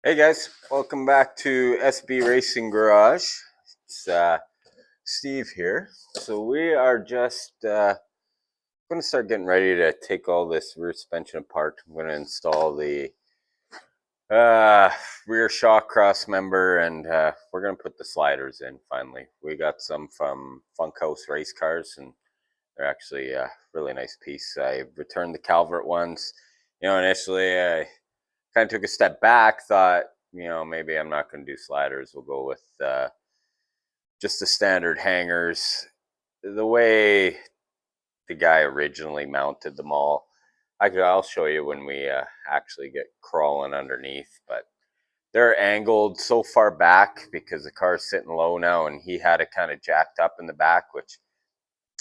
Hey guys, welcome back to SB Racing Garage. It's Steve here. So we are just going to start getting ready to take all this rear suspension apart. I'm going to install the uh, rear shock cross member, and we're going to put the sliders in finally. We got some from Funkhouse Race Cars, and they're actually a really nice piece. I returned the Calvert ones. Initially I kind of took a step back, thought, maybe I'm not going to do sliders. We'll go with just the standard hangers. The way the guy originally mounted them all, I'll show you when we actually get crawling underneath, but they're angled so far back because the car's sitting low now, and he had it kind of jacked up in the back, which,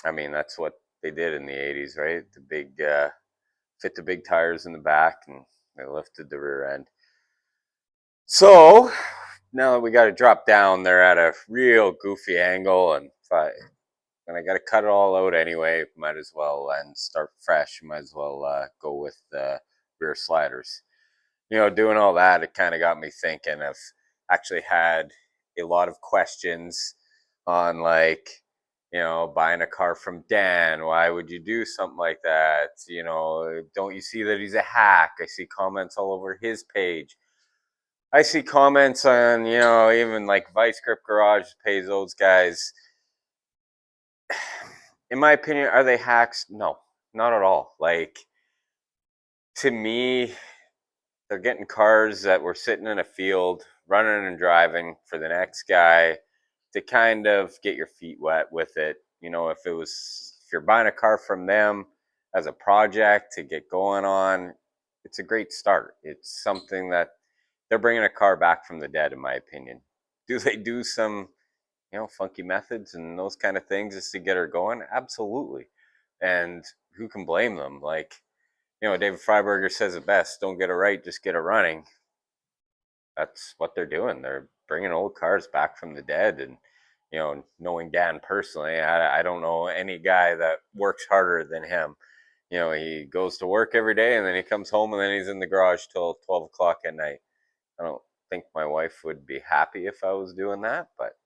I mean, that's what they did in the 80s, right? The big, fit the big tires in the back, and they lifted the rear end. So now that we got to drop down, they're at a real goofy angle, and I got to cut it all out anyway. Might as well and start fresh. Might as well go with the rear sliders. Doing all that, it kind of got me thinking. I've actually had a lot of questions on, like, buying a car from Dan. Why would you do something like that? Don't you see that he's a hack? I see comments all over his page. I see comments on, even like Vice Grip Garage pays those guys. In my opinion, are they hacks? No, not at all. Like, to me, they're getting cars that were sitting in a field, running and driving for the next guy to kind of get your feet wet with it. If you're buying a car from them as a project to get going on, it's a great start. It's something that they're bringing a car back from the dead, in my opinion. Do they do some, funky methods and those kind of things just to get her going? Absolutely. And who can blame them? Like, David Freiberger says it best: don't get it right, just get it running. That's what they're doing. They're bringing old cars back from the dead. And, knowing Dan personally, I don't know any guy that works harder than him. He goes to work every day, and then he comes home, and then he's in the garage till 12 o'clock at night. I don't think my wife would be happy if I was doing that, but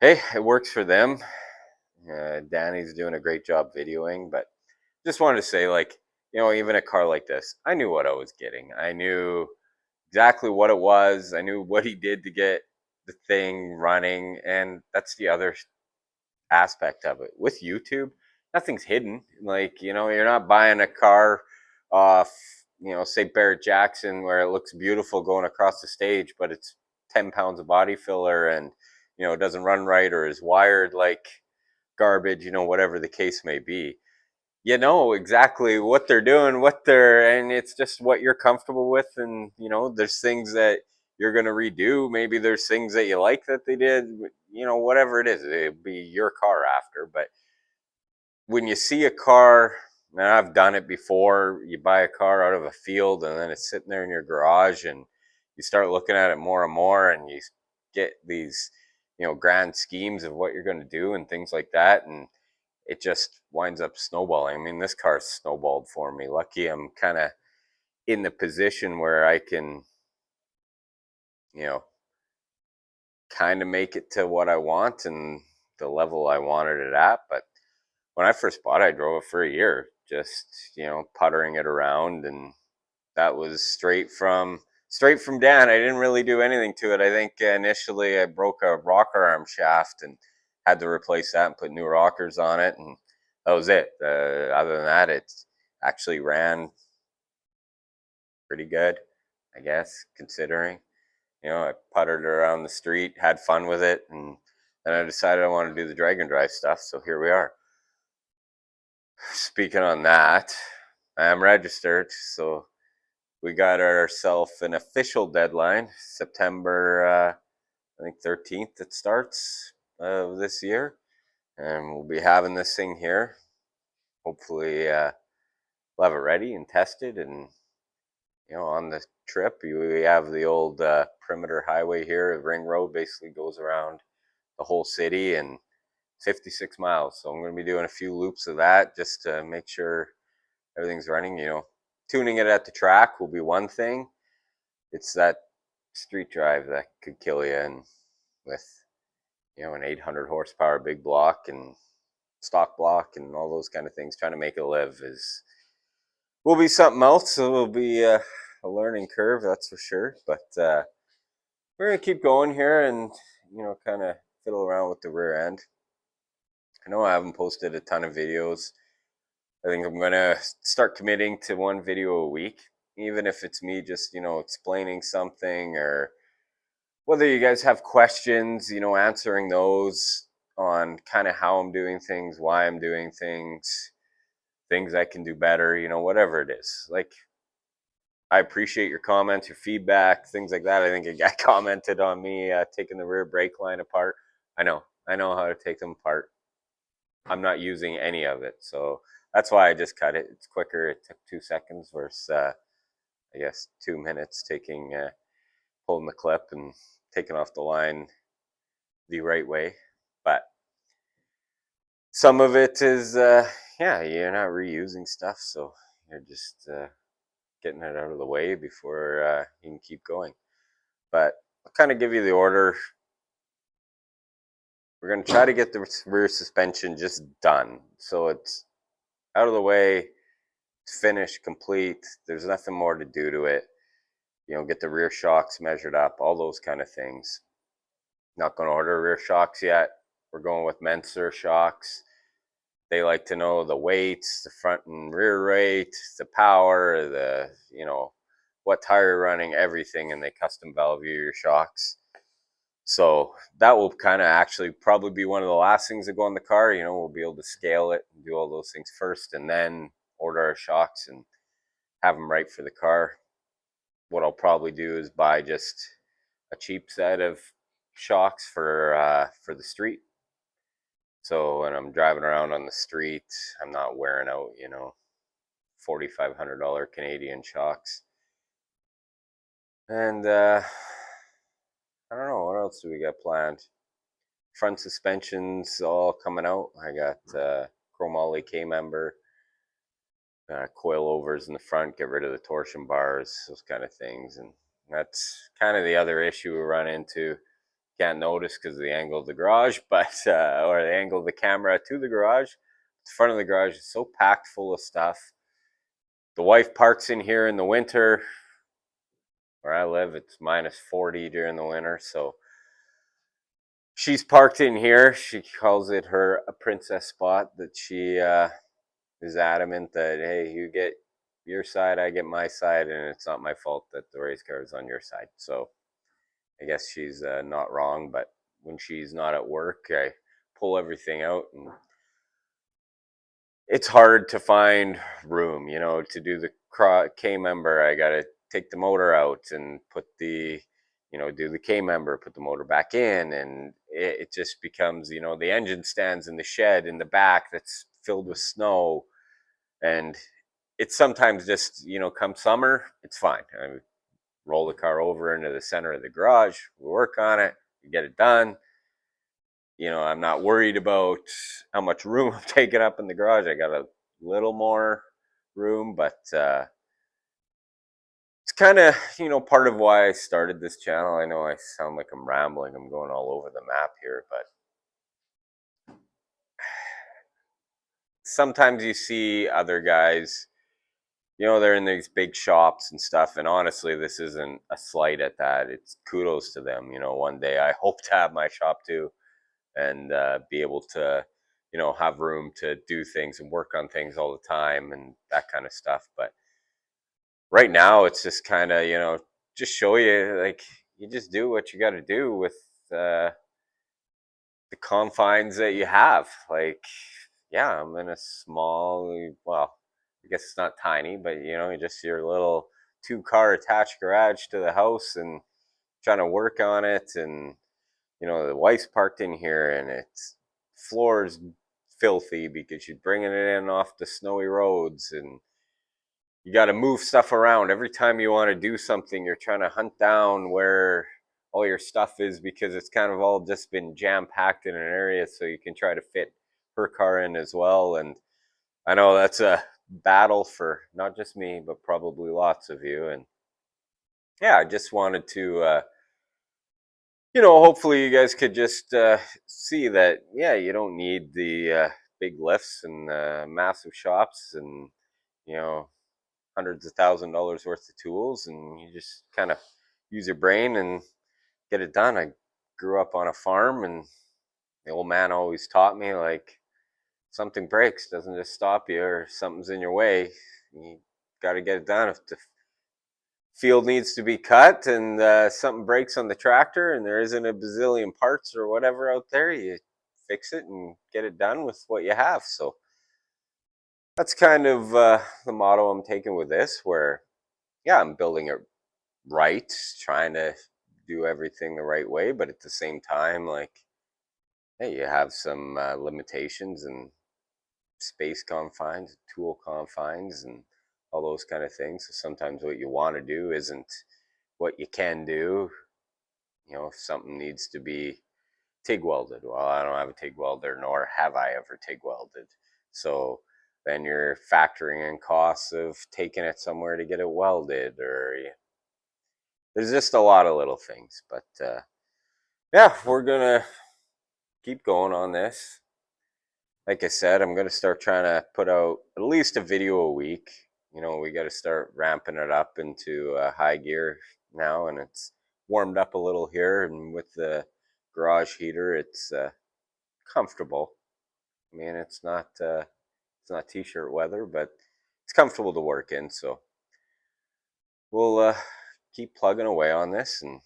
hey, it works for them. Danny's doing a great job videoing, but just wanted to say, like, even a car like this, I knew what I was getting. I knew exactly what it was. I knew what he did to get the thing running, and that's the other aspect of it. With YouTube, nothing's hidden. Like, you're not buying a car off, say Barrett Jackson, where it looks beautiful going across the stage, but it's 10 pounds of body filler, and, it doesn't run right, or is wired like garbage, whatever the case may be. You know exactly what they're doing, and it's just what you're comfortable with. And, there's things that you're going to redo. Maybe there's things that you like that they did, whatever it is, it'll be your car after. But when you see a car, and I've done it before, you buy a car out of a field, and then it's sitting there in your garage, and you start looking at it more and more, and you get these, grand schemes of what you're going to do and things like that. And it just winds up snowballing. I mean, this car snowballed for me. Lucky I'm kind of in the position where I can, you know, kind of make it to what I want and the level I wanted it at. But when I first bought it, I drove it for a year, just, puttering it around, and that was straight from Dan. I didn't really do anything to it. I think initially I broke a rocker arm shaft and had to replace that and put new rockers on it, and that was it. Other than that, it actually ran pretty good, I guess, considering. I puttered around the street, had fun with it, and then I decided I wanted to do the drag and drive stuff, so here we are. Speaking on that, I am registered, so we got ourselves an official deadline, September, I think 13th it starts of this year, and we'll be having this thing here. Hopefully, we'll have it ready and tested, and on the trip, we have the old perimeter highway here. Ring Road basically goes around the whole city, and 56 miles. So I'm going to be doing a few loops of that just to make sure everything's running. Tuning it at the track will be one thing. it's that street drive that could kill you. And with, you know, an 800 horsepower big block and stock block and all those kind of things, trying to make it live is will be something else. It will be a learning curve, that's for sure. But we're gonna keep going here, and you know, kind of fiddle around with the rear end. I know I haven't posted a ton of videos. I think I'm gonna start committing to one video a week, even if it's me just, you know, explaining something, or whether you guys have questions, you know, answering those on kind of how I'm doing things, why I'm doing things, things I can do better, you know, whatever it is. Like, I appreciate your comments, your feedback, things like that. I think a guy commented on me taking the rear brake line apart. I know how to take them apart. I'm not using any of it, so that's why I just cut it. It's quicker. It took 2 seconds versus, I guess, 2 minutes taking, pulling the clip and taking off the line the right way. But some of it is, yeah, you're not reusing stuff, so you're just getting it out of the way before you can keep going. But I'll kind of give you the order. We're going to try to get the rear suspension just done, so it's out of the way, it's finished, complete. There's nothing more to do to it. You know, get the rear shocks measured up, all those kind of things. Not going to order rear shocks yet. We're going with Menser shocks. They like to know the weights, the front and rear rate, the power, the, you know, what tire you're running, everything, and they custom valve your shocks. So that will kind of actually probably be one of the last things that go on the car. You know, we'll be able to scale it and do all those things first, and then order our shocks and have them right for the car. What I'll probably do is buy just a cheap set of shocks for the street. So when I'm driving around on the street, I'm not wearing out, you know, $4,500 Canadian shocks. And I don't know, what else do we got planned? Front suspension's all coming out. I got chromoly K-member, coilovers in the front, get rid of the torsion bars, those kind of things. And that's kind of the other issue we run into. Can't notice because of the angle of the garage, but or the angle of the camera to the garage. The front of the garage is so packed full of stuff. The wife parks in here in the winter. Where I live, it's minus 40 during the winter, so she's parked in here. She calls it her a princess spot. That she is adamant that, hey, you get your side, I get my side, and it's not my fault that the race car is on your side. So I guess she's not wrong, but when she's not at work, I pull everything out, and it's hard to find room, you know, to do the K member. I got to take the motor out and put the, you know, do the K member, put the motor back in, and it just becomes, you know, the engine stands in the shed in the back that's filled with snow, and it's sometimes just, you know, come summer, it's fine. I roll the car over into the center of the garage, we work on it, we get it done. You know, I'm not worried about how much room I'm taking up in the garage. I got a little more room, but it's kind of, you know, part of why I started this channel. I know I sound like I'm rambling, I'm going all over the map here, but sometimes you see other guys, you know, they're in these big shops and stuff, and honestly, this isn't a slight at that. It's kudos to them. You know, one day I hope to have my shop too, and be able to, you know, have room to do things and work on things all the time and that kind of stuff. But right now, it's just kind of, you know, just show you, like, you just do what you got to do with the confines that you have. Like, yeah, I'm in a small, well, I guess it's not tiny, but you know, just your little 2-car attached garage to the house, and trying to work on it. And you know, the wife's parked in here, and its floor's filthy because she's bringing it in off the snowy roads, and you got to move stuff around every time you want to do something. You're trying to hunt down where all your stuff is, because it's kind of all just been jam packed in an area, so you can try to fit her car in as well. And I know that's a battle for not just me, but probably lots of you. And yeah, I just wanted to, hopefully you guys could just see that, yeah, you don't need the big lifts and massive shops and, you know, hundreds of $1,000s worth of tools, and you just kind of use your brain and get it done. I grew up on a farm, and the old man always taught me, like, something breaks doesn't just stop you, or something's in your way. You got to get it done. If the field needs to be cut and something breaks on the tractor and there isn't a bazillion parts or whatever out there, you fix it and get it done with what you have. So that's kind of the motto I'm taking with this, where, yeah, I'm building it right, trying to do everything the right way, but at the same time, like, hey, you have some limitations and space confines, tool confines, and all those kind of things. So sometimes what you want to do isn't what you can do. If something needs to be TIG welded, well, I don't have a TIG welder, nor have I ever TIG welded. So then you're factoring in costs of taking it somewhere to get it welded, or there's just a lot of little things. But yeah, we're gonna keep going on this. Like I said, I'm gonna start trying to put out at least a video a week. We got to start ramping it up into high gear now, and it's warmed up a little here, and with the garage heater, it's comfortable. I mean, it's not t-shirt weather, but it's comfortable to work in. So we'll keep plugging away on this, and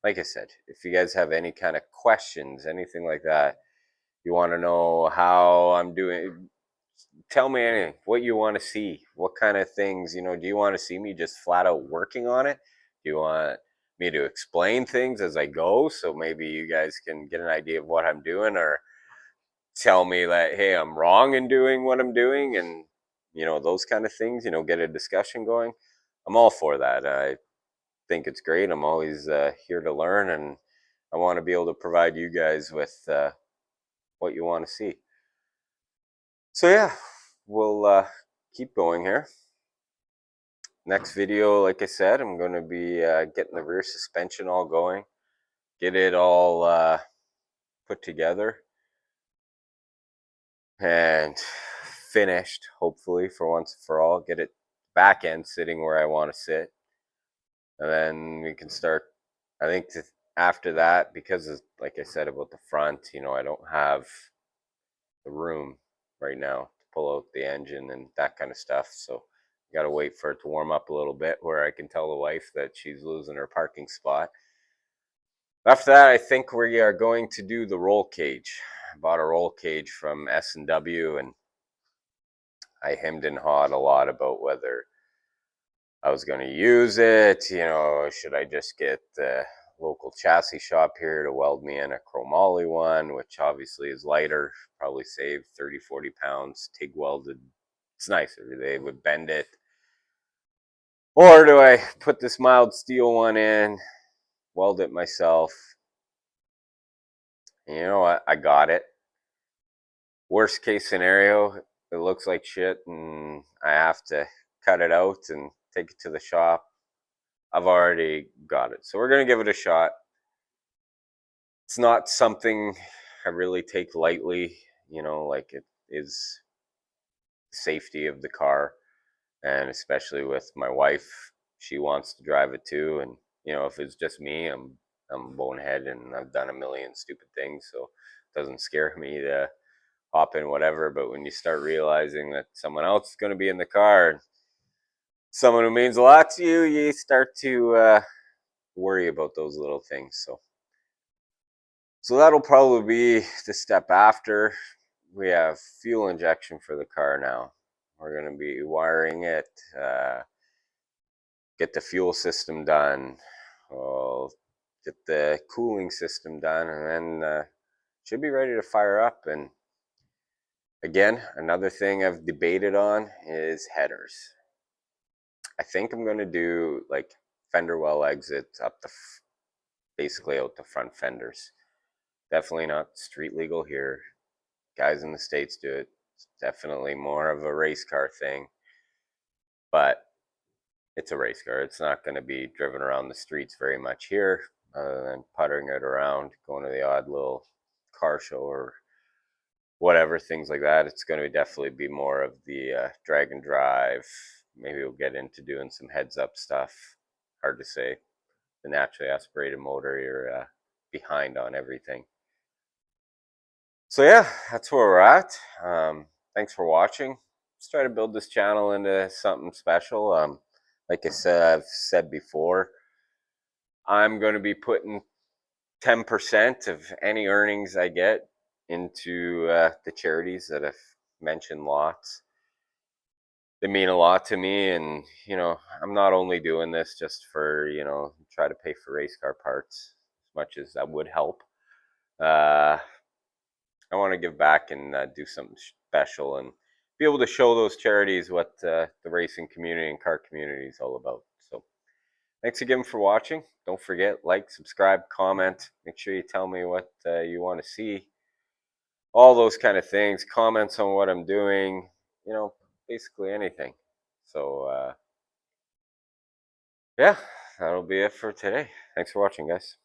like I said, if you guys have any kind of questions, anything like that, you want to know how I'm doing, tell me anything, what you want to see, what kind of things, do you want to see me just flat out working on it? Do you want me to explain things as I go, so maybe you guys can get an idea of what I'm doing, or tell me that, hey, I'm wrong in doing what I'm doing, and those kind of things, get a discussion going? I'm all for that. I think it's great. I'm always here to learn, and I want to be able to provide you guys with what you want to see. So yeah, we'll keep going here. Next video, like I said, I'm going to be getting the rear suspension all going, get it all put together and finished, hopefully, for once and for all. Get it back end sitting where I want to sit, and then we can start. I think after that, because of, like I said about the front, I don't have the room right now to pull out the engine and that kind of stuff. So I got to wait for it to warm up a little bit, where I can tell the wife that she's losing her parking spot. After that, I think we are going to do the roll cage. I bought a roll cage from S&W, and I hemmed and hawed a lot about whether I was going to use it. Should I just get the local chassis shop here to weld me in a chromoly one, which obviously is lighter, probably save 30-40 pounds, TIG welded. It's nicer. They would bend it. Or do I put this mild steel one in, weld it myself? You know what? I got it. Worst case scenario, it looks like shit and I have to cut it out and take it to the shop. I've already got it. So we're going to give it a shot. It's not something I really take lightly, like it is safety of the car. And especially with my wife, she wants to drive it too. And, if it's just me, I'm bonehead and I've done a million stupid things. So it doesn't scare me to hop in whatever. But when you start realizing that someone else is going to be in the car, someone who means a lot to you, you start to worry about those little things. So that'll probably be the step after. We have fuel injection for the car now. We're going to be wiring it, get the fuel system done, we'll get the cooling system done, and then should be ready to fire up. And again, another thing I've debated on is headers. I think I'm going to do like fender well exits up the basically out the front fenders. Definitely not street legal here. Guys in the States do it. It's definitely more of a race car thing. But it's a race car. It's not going to be driven around the streets very much here, other than puttering it around, going to the odd little car show or whatever, things like that. It's going to definitely be more of the drag and drive. Maybe we'll get into doing some heads up stuff. Hard to say. The naturally aspirated motor, you're behind on everything. So yeah, that's where we're at. Thanks for watching. Let's try to build this channel into something special. Like I said, I've said before, I'm going to be putting 10% of any earnings I get into the charities that I've mentioned lots. They mean a lot to me, and I'm not only doing this just for try to pay for race car parts, as much as that would help. I want to give back and do something special and be able to show those charities what the racing community and car community is all about. So thanks again for watching. Don't forget, like, subscribe, comment. Make sure you tell me what you want to see. All those kind of things. Comments on what I'm doing. Basically anything. So yeah, that'll be it for today. Thanks for watching, guys.